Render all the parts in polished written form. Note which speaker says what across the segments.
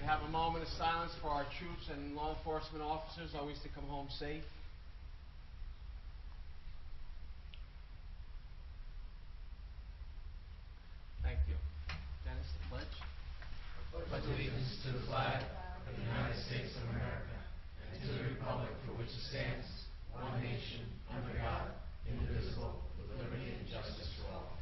Speaker 1: have a moment of silence for our troops and law enforcement officers, always to come home safe. Thank you. Dennis, the pledge.
Speaker 2: I pledge allegiance to the flag of the United States of America and to the republic for which it stands, one nation, under God, indivisible, with liberty and justice for all.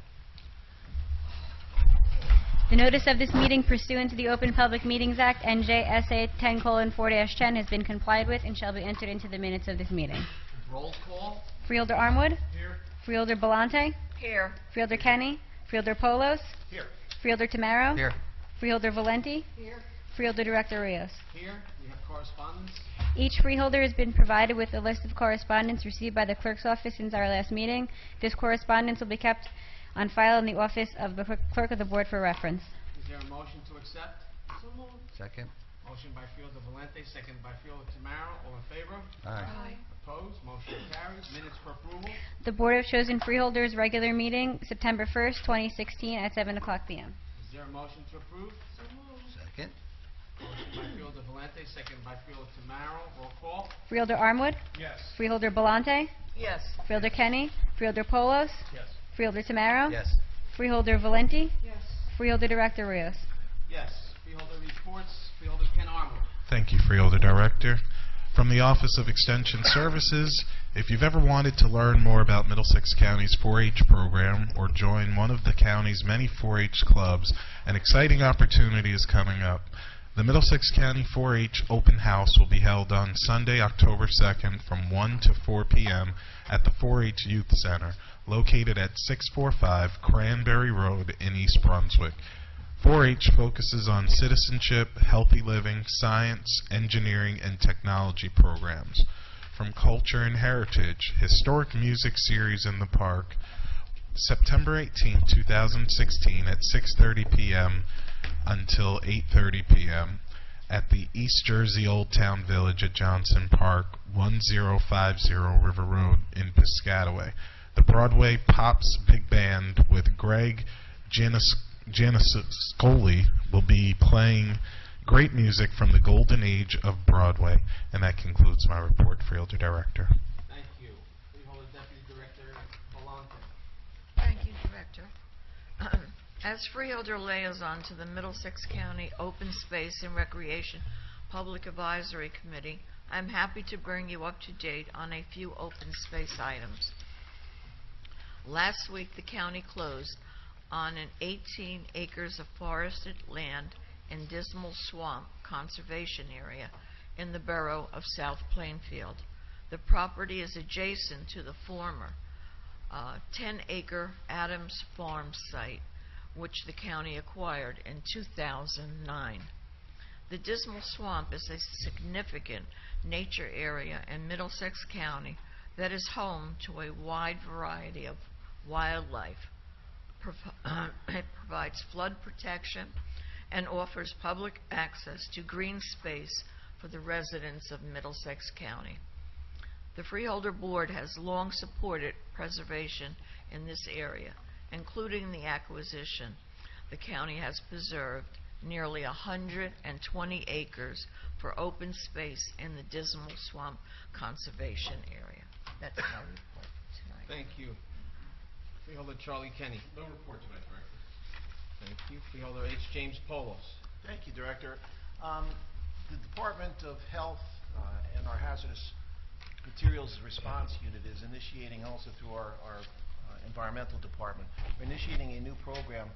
Speaker 3: The notice of this meeting pursuant to the Open Public Meetings Act, NJSA 10:4-10, has been complied with and shall be entered into the minutes of this meeting.
Speaker 1: Roll call.
Speaker 3: Freeholder Armwood?
Speaker 1: Here.
Speaker 3: Freeholder Belmonte?
Speaker 4: Here.
Speaker 3: Freeholder Kenny? Freeholder Polos?
Speaker 1: Here.
Speaker 3: Freeholder Tamaro?
Speaker 5: Here.
Speaker 3: Freeholder Valenti?
Speaker 4: Here.
Speaker 3: Freeholder Director Rios.
Speaker 1: Here. We have correspondence.
Speaker 3: Each freeholder has been provided with a list of correspondence received by the clerk's office since our last meeting. This correspondence will be kept on file in the office of the clerk of the board for reference.
Speaker 1: Is there a motion to accept?
Speaker 4: So moved.
Speaker 5: Second.
Speaker 1: Motion by Freeholder Valente, second by Freeholder Tamaro. All in favor?
Speaker 5: Aye.
Speaker 1: Opposed? Motion carries. Minutes for approval.
Speaker 3: The Board of Chosen Freeholders regular meeting, September 1st, 2016, at 7 o'clock p.m.
Speaker 1: Is there a motion to approve?
Speaker 4: So moved.
Speaker 5: Second.
Speaker 1: Motion by Freeholder Valente, second by Freeholder Tamaro. Roll call.
Speaker 3: Freeholder Armwood?
Speaker 1: Yes.
Speaker 3: Freeholder Belmonte?
Speaker 4: Yes.
Speaker 3: Freeholder Kenny? Freeholder Polos?
Speaker 1: Yes.
Speaker 3: Freeholder Tamaro?
Speaker 5: Yes.
Speaker 3: Freeholder Valenti?
Speaker 4: Yes.
Speaker 3: Freeholder Director Rios.
Speaker 1: Yes. Freeholder reports. Freeholder Ken Armour.
Speaker 6: Thank you, Freeholder Director. From the Office of Extension Services, if you've ever wanted to learn more about Middlesex County's 4-H program or join one of the county's many 4-H clubs, an exciting opportunity is coming up. The Middlesex County 4-H Open House will be held on Sunday, October 2nd from 1 to 4 p.m. at the 4-H Youth Center, located at 645 Cranberry Road in East Brunswick. 4-H focuses on citizenship, healthy living, science, engineering, and technology programs. From culture and heritage, historic music series in the park, September 18, 2016 at 6:30 p.m. until 8:30 p.m. at the East Jersey Old Town Village at Johnson Park, 1050 River Road in Piscataway. The Broadway Pops Big Band with Greg Gianniscoli will be playing great music from the golden age of Broadway. And that concludes my report, Freeholder Director.
Speaker 1: Thank you. Freeholder Deputy Director Belmonte.
Speaker 4: Thank you, Director. As Freeholder Liaison to the Middlesex County Open Space and Recreation Public Advisory Committee, I'm happy to bring you up to date on a few open space items. Last week, the county closed on an 18 acres of forested land in Dismal Swamp Conservation Area in the borough of South Plainfield. The property is adjacent to the former 10-acre Adams Farm site, which the county acquired in 2009. The Dismal Swamp is a significant nature area in Middlesex County that is home to a wide variety of wildlife. It provides flood protection and offers public access to green space for the residents of Middlesex County. The Freeholder Board has long supported preservation in this area, including the acquisition. The county has preserved nearly 120 acres for open space in the Dismal Swamp Conservation Area. That's my report tonight.
Speaker 1: Thank you. Freeholder Charlie Kenny.
Speaker 7: No report tonight, Director.
Speaker 1: Thank you. Freeholder H. James Polos.
Speaker 7: Thank you, Director. The Department of Health and our Hazardous Materials Response Unit is initiating, also through our Environmental Department, we're initiating a new program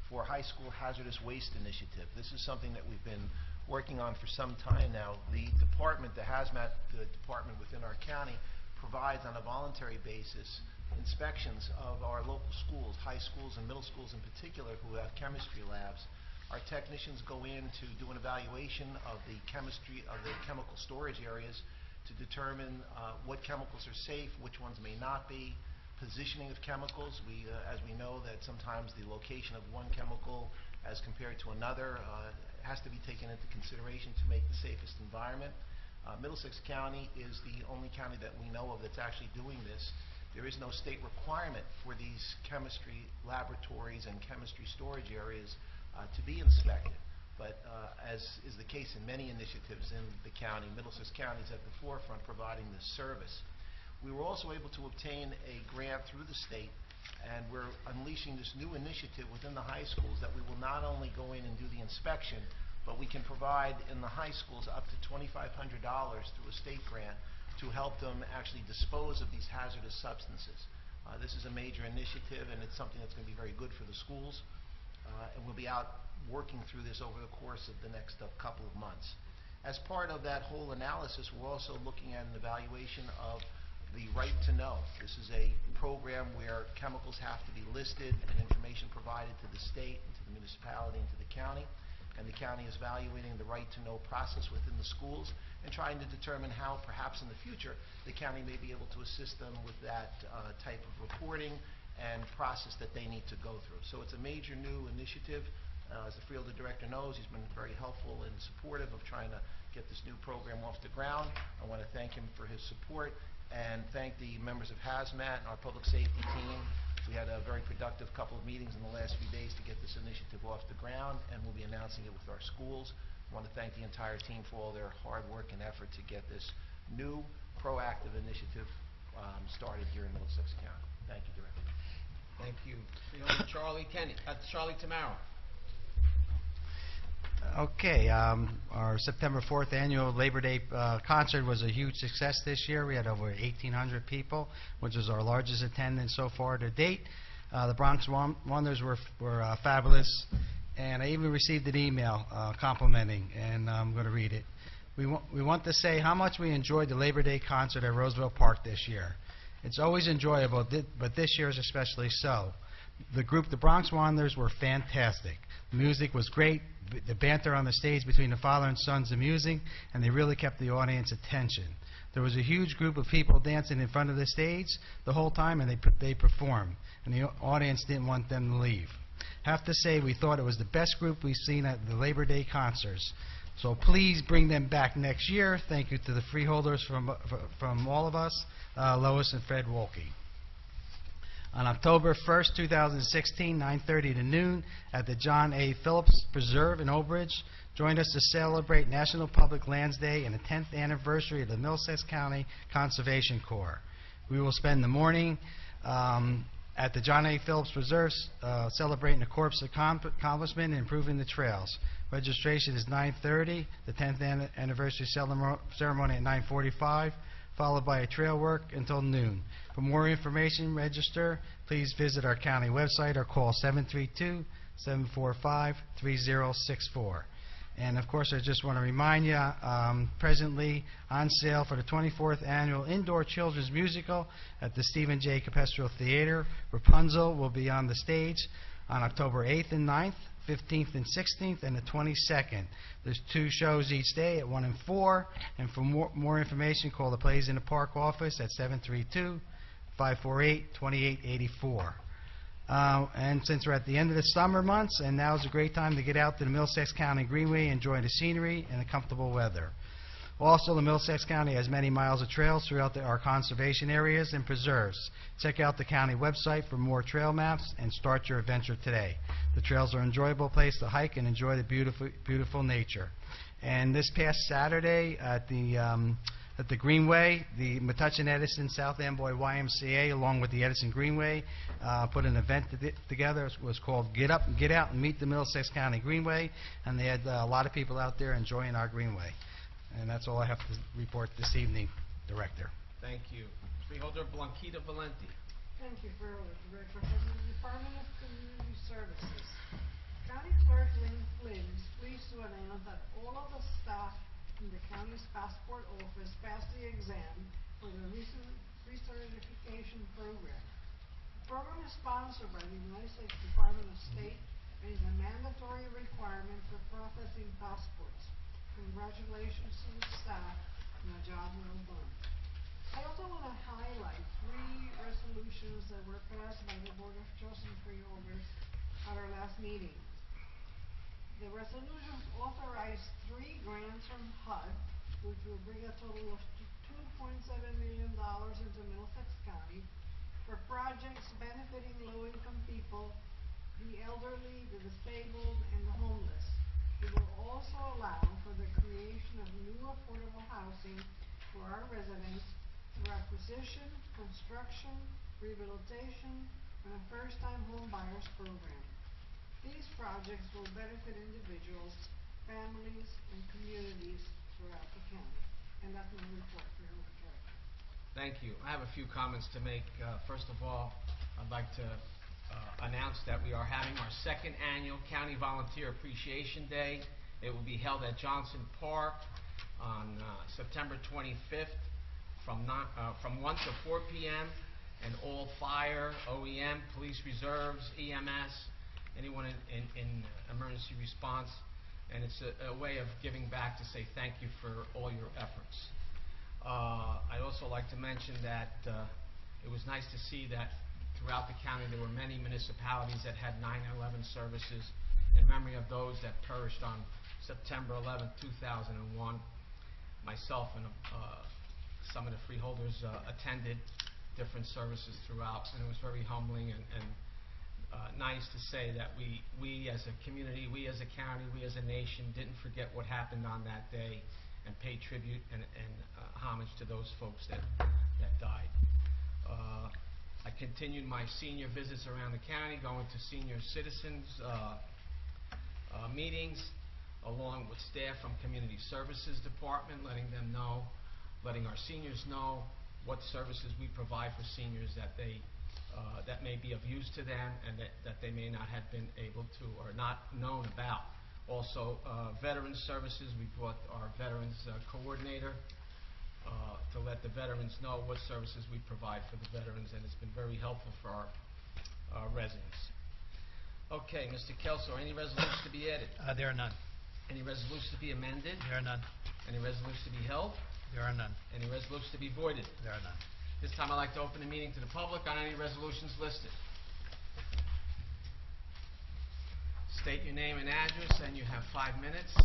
Speaker 7: for High School Hazardous Waste Initiative. This is something that we've been working on for some time now. The department, the hazmat department within our county, provides on a voluntary basis inspections of our local schools, high schools and middle schools in particular, who have chemistry labs. Our technicians go in to do an evaluation of the chemistry of the chemical storage areas to determine what chemicals are safe, which ones may not be, positioning of chemicals. As we know that sometimes the location of one chemical as compared to another has to be taken into consideration to make the safest environment. Middlesex County is the only county that we know of that's actually doing this. There is no state requirement for these chemistry laboratories and chemistry storage areas to be inspected. But as is the case in many initiatives in the county, Middlesex County is at the forefront providing this service. We were also able to obtain a grant through the state, and we're unleashing this new initiative within the high schools that we will not only go in and do the inspection, but we can provide in the high schools up to $2,500 through a state grant to help them actually dispose of these hazardous substances. This is a major initiative, and it's something that's going to be very good for the schools, and we'll be out working through this over the course of the next couple of months. As part of that whole analysis, we're also looking at an evaluation of the right to know. This is a program where chemicals have to be listed and information provided to the state and to the municipality and to the county, and the county is evaluating the right to know process within the schools and trying to determine how perhaps in the future the county may be able to assist them with that type of reporting and process that they need to go through. So it's a major new initiative. As the Freeholder Director knows, he's been very helpful and supportive of trying to get this new program off the ground. I want to thank him for his support and thank the members of Hazmat and our public safety team. We had a very productive couple of meetings in the last few days to get this initiative off the ground, and we'll be announcing it with our schools. I want to thank the entire team for all their hard work and effort to get this new proactive initiative started here in Middlesex County. Thank you, Director.
Speaker 1: Thank you. Freeholder Charlie Tamaro.
Speaker 5: Okay, our September 4th annual Labor Day concert was a huge success this year. We had over 1,800 people, which was our largest attendance so far to date. The Bronx Wonders were fabulous, and I even received an email complimenting, and I'm going to read it. We want to say how much we enjoyed the Labor Day concert at Roosevelt Park this year. It's always enjoyable, but this year is especially so. The group, the Bronx Wanderers, were fantastic. The music was great. The banter on the stage between the father and son's amusing, and they really kept the audience attention. There was a huge group of people dancing in front of the stage the whole time, and they performed, and the audience didn't want them to leave. Have to say, we thought it was the best group we've seen at the Labor Day concerts. So please bring them back next year. Thank you to the Freeholders from all of us, Lois and Fred Wolke. On October 1st, 2016, 9:30 to noon, at the John A. Phillips Preserve in Old Bridge, join us to celebrate National Public Lands Day and the 10th anniversary of the Middlesex County Conservation Corps. We will spend the morning at the John A. Phillips Preserve celebrating the Corps' accomplishment and improving the trails. Registration is 9:30, the 10th anniversary ceremony at 9:45, followed by a trail work until noon. For more information, register, please visit our county website or call 732-745-3064. And of course, I just want to remind you, presently on sale for the 24th annual Indoor Children's Musical at the Stephen J. Capestrel Theater. Rapunzel will be on the stage on October 8th and 9th, 15th and 16th, and the 22nd. There's 2 shows each day at 1 and 4. And for more information, call the Plays in the Park office at 732-548-2884. And since we're at the end of the summer months, and now is a great time to get out to the Middlesex County Greenway and enjoy the scenery and the comfortable weather. Also, the Middlesex County has many miles of trails throughout our conservation areas and preserves. Check out the county website for more trail maps and start your adventure today. The trails are an enjoyable place to hike and enjoy the beautiful nature. And this past Saturday at the Greenway, the Metuchen Edison South Amboy YMCA, along with the Edison Greenway, put an event together. It was called Get Up and Get Out and Meet the Middlesex County Greenway, and they had a lot of people out there enjoying our Greenway. And that's all I have to report this evening, Director.
Speaker 1: Thank you. Freeholder Blanquita Valenti.
Speaker 8: Thank you, Freeholder Director. From the Department of Community Services, County Clerk Lynn Flynn is pleased to announce that all of the staff in the county's passport office passed the exam for the recent recertification program. The program is sponsored by the United States Department of State and is a mandatory requirement for processing passports. Congratulations to the staff on a job well done. I also want to highlight 3 resolutions that were passed by the Board of Trustees and Freeholders at our last meeting. The resolutions authorized 3 grants from HUD, which will bring a total of $2.7 million into Middlesex County for projects benefiting low-income people, the elderly, the disabled, and the homeless. It will also allow affordable housing for our residents through acquisition, construction, rehabilitation, and a first-time home buyers program. These projects will benefit individuals, families, and communities throughout the county. And that's my report for your director.
Speaker 1: Thank you. I have a few comments to make. First of all, I'd like to announce that we are having our second annual County Volunteer Appreciation Day. It will be held at Johnson Park on September 25th from 1 to 4 p.m. and all fire, OEM, police reserves, EMS, anyone in emergency response. And it's a way of giving back to say thank you for all your efforts. I'd also like to mention that it was nice to see that throughout the county there were many municipalities that had 9/11 services in memory of those that perished on September 11, 2001. Myself and some of the freeholders attended different services throughout, and it was very humbling and nice to say that we as a community, we as a county, we as a nation didn't forget what happened on that day and pay tribute and homage to those folks that died. I continued my senior visits around the county, going to senior citizens meetings, along with staff from Community Services Department, letting our seniors know what services we provide for seniors that may be of use to them and that they may not have been able to or not known about. Also, Veterans Services, we brought our Veterans Coordinator to let the veterans know what services we provide for the veterans, and it's been very helpful for our residents. Okay, Mr. Kelso, any resolutions to be added?
Speaker 9: There are none.
Speaker 1: Any resolutions to be amended?
Speaker 9: There are none.
Speaker 1: Any resolutions to be held?
Speaker 9: There are none.
Speaker 1: Any resolutions to be voided?
Speaker 9: There are none.
Speaker 1: This time I'd like to open the meeting to the public on any resolutions listed. State your name and address, and you have 5 minutes.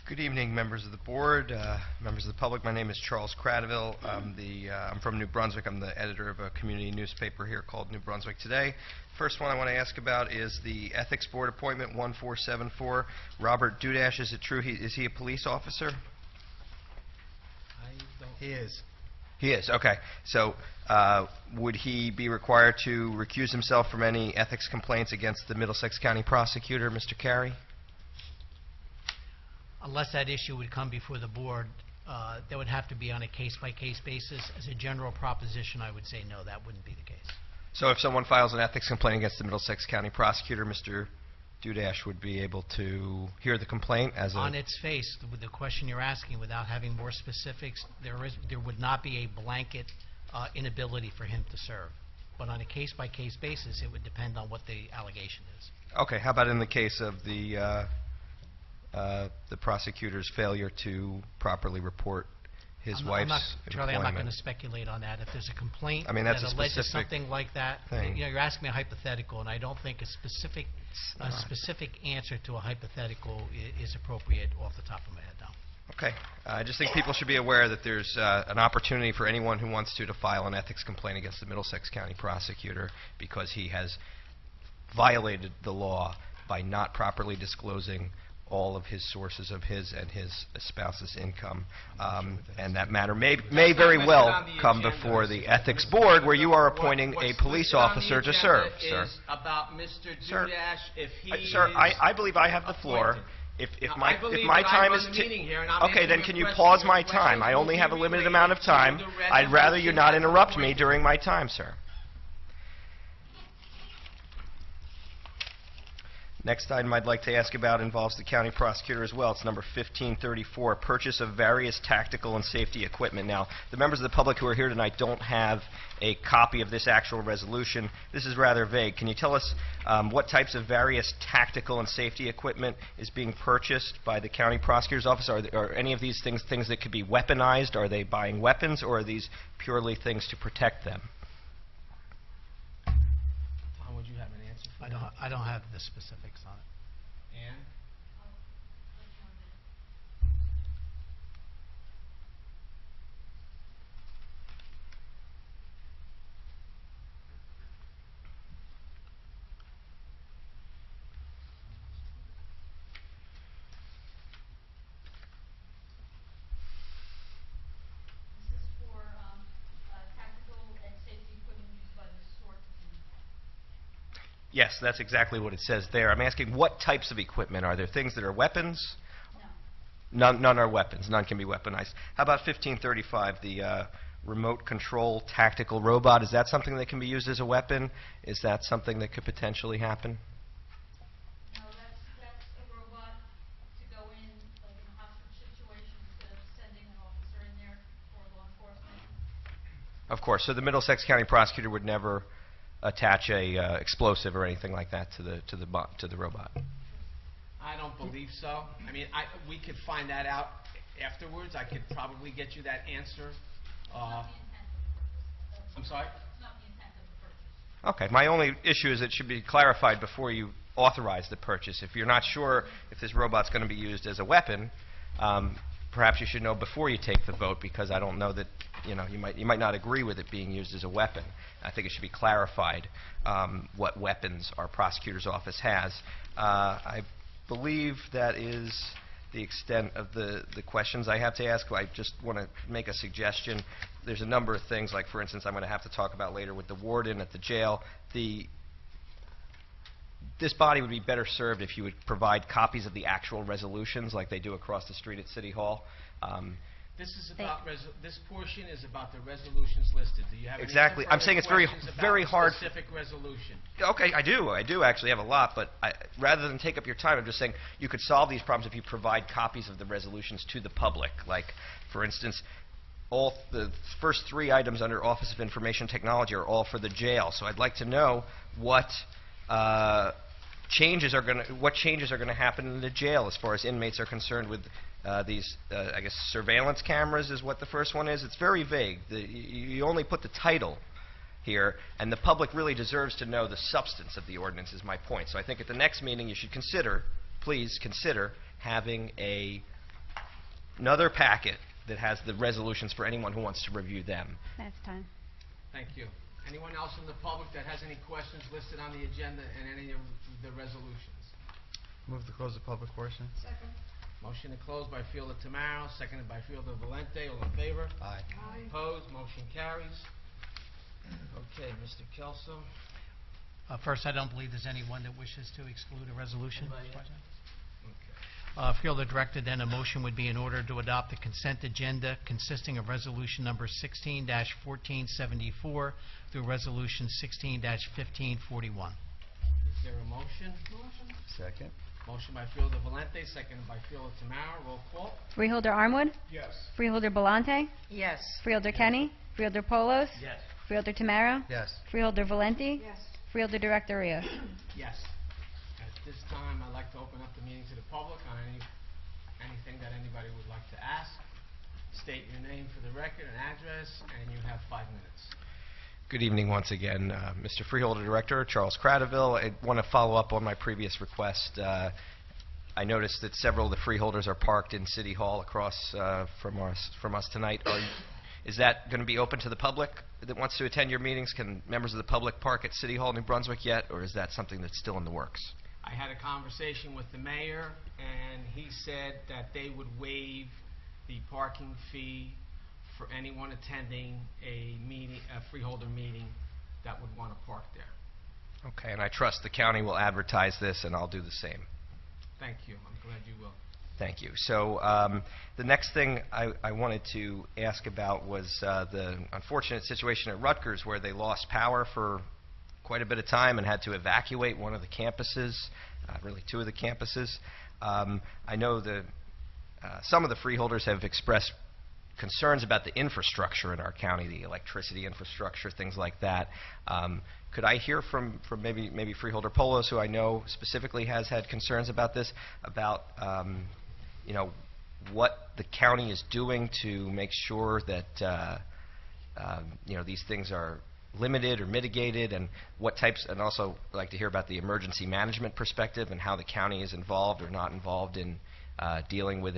Speaker 10: Good evening, members of the board, members of the public. My name is Charles Cradaville. I'm from New Brunswick. I'm the editor of a community newspaper here called New Brunswick Today. First one I want to ask about is the Ethics Board appointment 1474. Robert Dudash, is it true? Is he a police officer?
Speaker 9: He is.
Speaker 10: He is, okay. So would he be required to recuse himself from any ethics complaints against the Middlesex County prosecutor, Mr. Carey?
Speaker 9: Unless that issue would come before the board, that would have to be on a case-by-case basis. As a general proposition, I would say no, that wouldn't be the case.
Speaker 10: So if someone files an ethics complaint against the Middlesex County prosecutor, Mr. Dudash would be able to hear the complaint as a...
Speaker 9: On its face, with the question you're asking, without having more specifics, there would not be a blanket inability for him to serve. But on a case-by-case basis, it would depend on what the allegation is.
Speaker 10: Okay, how about in the case of the prosecutor's failure to properly report his wife's
Speaker 9: Charlie,
Speaker 10: employment?
Speaker 9: I'm not going to speculate on that. If there's a complaint
Speaker 10: I mean, that's
Speaker 9: that
Speaker 10: a
Speaker 9: alleges
Speaker 10: specific
Speaker 9: something like that,
Speaker 10: thing.
Speaker 9: you're asking me a hypothetical, and I don't think a specific answer to a hypothetical is appropriate off the top of my head now.
Speaker 10: Okay. I just think people should be aware that there's an opportunity for anyone who wants to file an ethics complaint against the Middlesex County prosecutor because he has violated the law by not properly disclosing all of his sources of his and his spouse's income. And that matter may very well come before the ethics board where you are appointing a police officer to serve, sir.
Speaker 1: About Mr.
Speaker 10: Sir,
Speaker 1: Dudash, if he
Speaker 10: sir,
Speaker 1: is
Speaker 10: I believe I have the floor. If
Speaker 1: Now,
Speaker 10: my
Speaker 1: I believe
Speaker 10: if my
Speaker 1: that
Speaker 10: time
Speaker 1: I
Speaker 10: is
Speaker 1: run the meeting here, and I'm
Speaker 10: okay, then
Speaker 1: answering
Speaker 10: can
Speaker 1: your
Speaker 10: you
Speaker 1: question.
Speaker 10: pause
Speaker 1: Your
Speaker 10: my
Speaker 1: questions
Speaker 10: time? I
Speaker 1: will
Speaker 10: only
Speaker 1: be
Speaker 10: have a limited
Speaker 1: related
Speaker 10: amount of
Speaker 1: to
Speaker 10: time.
Speaker 1: the
Speaker 10: I'd rather you
Speaker 1: resolution
Speaker 10: not
Speaker 1: as
Speaker 10: interrupt me
Speaker 1: appointed.
Speaker 10: during my time, sir. Next item I'd like to ask about involves the county prosecutor as well. It's number 1534, purchase of various tactical and safety equipment. Now, the members of the public who are here tonight don't have a copy of this actual resolution. This is rather vague. Can you tell us what types of various tactical and safety equipment is being purchased by the county prosecutor's office? Are any of these things that could be weaponized? Are they buying weapons, or are these purely things to protect them?
Speaker 1: Tom, would you have an answer for that?
Speaker 9: I don't have the specifics on it.
Speaker 1: Ann?
Speaker 10: Yes, that's exactly what it says there. I'm asking what types of equipment. Are there things that are weapons? No. None are weapons. None can be weaponized. How about 1535, the remote control tactical robot? Is that something that can be used as a weapon? Is that something that could potentially happen?
Speaker 11: No, that's a robot to go in, like in a hostage situation, instead of sending an officer in there for law enforcement.
Speaker 10: Of course. So the Middlesex County prosecutor would never attach a explosive or anything like that to the robot.
Speaker 1: I don't believe so. I mean, we could find that out afterwards. I could probably get you that answer. I'm sorry?
Speaker 11: It's not the intent of the purchase.
Speaker 10: Okay. My only issue is it should be clarified before you authorize the purchase. If you're not sure if this robot's going to be used as a weapon, perhaps you should know before you take the vote, because I don't know that, you might not agree with it being used as a weapon. I think it should be clarified what weapons our prosecutor's office has. I believe that is the extent of the questions I have to ask. I just want to make a suggestion. There's a number of things, like, for instance, I'm going to have to talk about later with the warden at the jail. This body would be better served if you would provide copies of the actual resolutions like they do across the street at City Hall.
Speaker 1: This is about this portion is about the resolutions listed. Do you have
Speaker 10: Exactly.
Speaker 1: any
Speaker 10: I'm saying it's very hard.
Speaker 1: Specific resolution.
Speaker 10: Okay, I do actually have a lot, but rather than take up your time, I'm just saying you could solve these problems if you provide copies of the resolutions to the public. Like, for instance, all the first 3 items under Office of Information Technology are all for the jail. So I'd like to know what changes are going to happen in the jail as far as inmates are concerned with these, I guess, surveillance cameras is what the first one is. It's very vague. You only put the title here, and the public really deserves to know the substance of the ordinance, is my point. So I think at the next meeting you should please consider having another packet that has the resolutions for anyone who wants to review them.
Speaker 3: That's time.
Speaker 1: Thank you. Anyone else in the public that has any questions listed on the agenda and any of the resolutions?
Speaker 5: Move to close the public portion.
Speaker 8: Second.
Speaker 1: Motion to close by Fielder Tamaro, seconded by Fielder Valente. All in favor?
Speaker 5: Aye.
Speaker 8: Aye.
Speaker 1: Opposed? Motion carries. Okay, Mr. Kelso.
Speaker 9: First, I don't believe there's anyone that wishes to exclude a resolution.
Speaker 1: Anybody else?
Speaker 9: Okay. Fielder directed, then a motion would be in order to adopt the consent agenda consisting of resolution number 16-1474 through resolution 16-1541.
Speaker 1: Is there a motion?
Speaker 8: Motion.
Speaker 5: Second.
Speaker 1: Motion by Fielder Valente, seconded by Fielder Tamaro. Roll call.
Speaker 3: Freeholder Armwood?
Speaker 7: Yes.
Speaker 3: Freeholder Belmonte?
Speaker 4: Yes.
Speaker 3: Freeholder Kenny? Freeholder Polos?
Speaker 1: Yes.
Speaker 3: Freeholder Tamaro?
Speaker 5: Yes.
Speaker 3: Freeholder Valenti?
Speaker 8: Yes.
Speaker 3: Freeholder Director Rios?
Speaker 1: Yes. At this time, I'd like to open up the meeting to the public on anything that anybody would like to ask. State your name for the record and address, and you have 5 minutes.
Speaker 10: Good evening once again, Mr. Freeholder Director, Charles Cradaville. I want to follow up on my previous request. I noticed that several of the freeholders are parked in City Hall across from us tonight. Is that going to be open to the public that wants to attend your meetings? Can members of the public park at City Hall, New Brunswick yet, or is that something that's still in the works?
Speaker 1: I had a conversation with the mayor, and he said that they would waive the parking fee for anyone attending a freeholder meeting that would want to park there.
Speaker 10: Okay, and I trust the county will advertise this, and I'll do the same.
Speaker 1: Thank you. I'm glad you will.
Speaker 10: Thank you. So the next thing I wanted to ask about was the unfortunate situation at Rutgers, where they lost power for quite a bit of time and had to evacuate one of the campuses, really 2 of the campuses. I know that some of the freeholders have expressed concerns about the infrastructure in our county, the electricity infrastructure, things like that. Could I hear from maybe Freeholder Polos, who I know specifically has had concerns about this, about what the county is doing to make sure that these things are limited or mitigated, and what types, and also I'd like to hear about the emergency management perspective and how the county is involved or not involved in dealing with